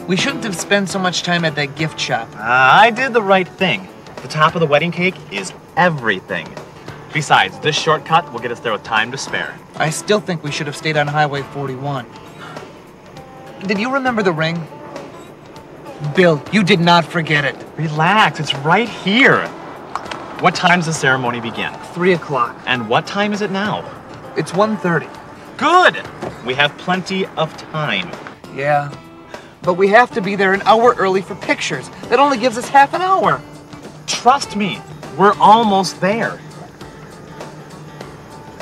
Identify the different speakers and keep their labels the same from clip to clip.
Speaker 1: We shouldn't have spent so much time at that gift shop.
Speaker 2: I did the right thing. The top of the wedding cake is everything. Besides, this shortcut will get us there with time to spare.
Speaker 1: I still think we should have stayed on Highway 41. Did you remember the ring? Bill, you did not forget it.
Speaker 2: Relax, it's right here. What time does the ceremony begin?
Speaker 1: 3 o'clock.
Speaker 2: And what time is it now?
Speaker 1: It's 1:30.
Speaker 2: Good! We have plenty of time.
Speaker 1: Yeah, but we have to be there an hour early for pictures. That only gives us half an hour.
Speaker 2: Trust me, we're almost there.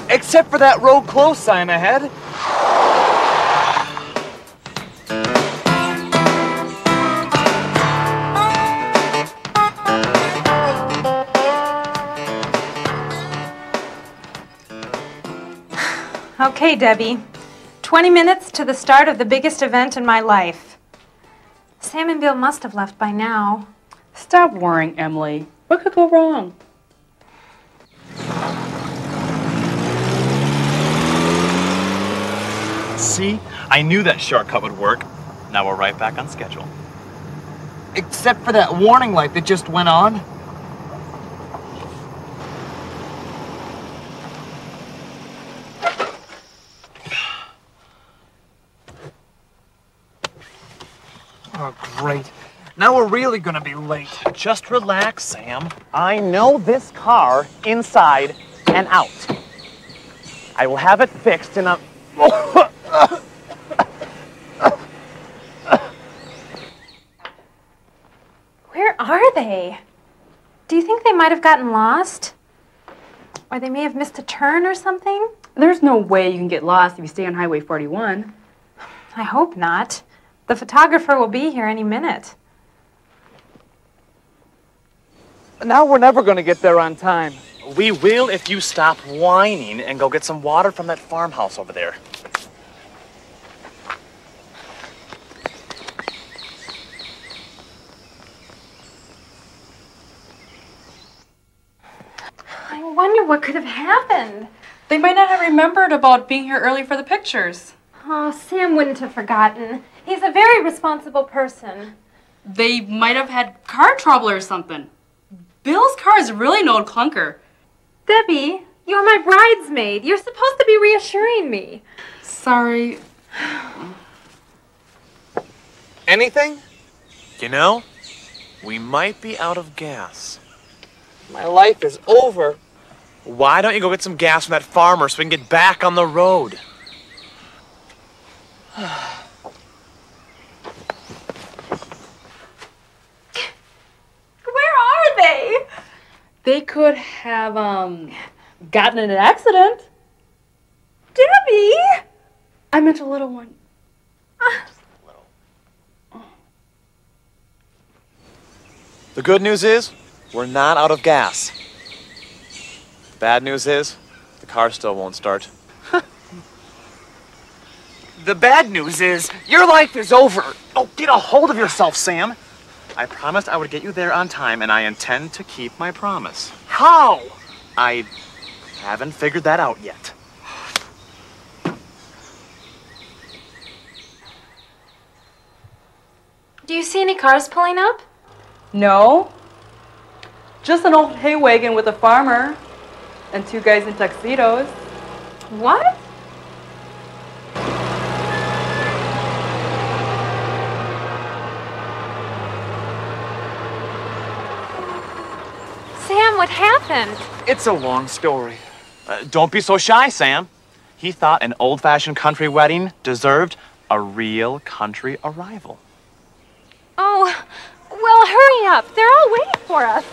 Speaker 1: Except for that road close sign ahead.
Speaker 3: Okay, Debbie. 20 minutes to the start of the biggest event in my life. Sam and Bill must have left by now.
Speaker 4: Stop worrying, Emily. What could go wrong?
Speaker 2: See? I knew that shortcut would work. Now we're right back on schedule.
Speaker 1: Except for that warning light that just went on. Oh, great. Now we're really gonna be late.
Speaker 2: Just relax, Sam. I know this car inside and out. I will have it fixed in a...
Speaker 3: Where are they? Do you think they might have gotten lost? Or they may have missed a turn or something?
Speaker 4: There's no way you can get lost if you stay on Highway 41.
Speaker 3: I hope not. The photographer will be here any minute.
Speaker 1: Now we're never gonna get there on time.
Speaker 2: We will if you stop whining and go get some water from that farmhouse over there.
Speaker 3: I wonder what could have happened.
Speaker 4: They might not have remembered about being here early for the pictures.
Speaker 3: Oh, Sam wouldn't have forgotten. He's a very responsible person.
Speaker 4: They might have had car trouble or something. Bill's car is really an old clunker.
Speaker 3: Debbie, you're my bridesmaid. You're supposed to be reassuring me.
Speaker 4: Sorry.
Speaker 1: Anything?
Speaker 5: You know, we might be out of gas.
Speaker 1: My life is over.
Speaker 5: Why don't you go get some gas from that farmer so we can get back on the road?
Speaker 3: Where are they?
Speaker 4: They could have, gotten in an accident.
Speaker 3: Debbie!
Speaker 4: I meant a little one.
Speaker 5: The good news is, we're not out of gas. The bad news is, the car still won't start.
Speaker 1: The bad news is, your life is over.
Speaker 2: Oh, get a hold of yourself, Sam. I promised I would get you there on time, and I intend to keep my promise.
Speaker 1: How?
Speaker 2: I haven't figured that out yet.
Speaker 3: Do you see any cars pulling up?
Speaker 4: No. Just an old hay wagon with a farmer and two guys in tuxedos.
Speaker 3: What? Sam, what happened?
Speaker 1: It's a long story.
Speaker 2: Don't be so shy, Sam. He thought an old-fashioned country wedding deserved a real country arrival.
Speaker 3: Oh, well, hurry up. They're all waiting for us.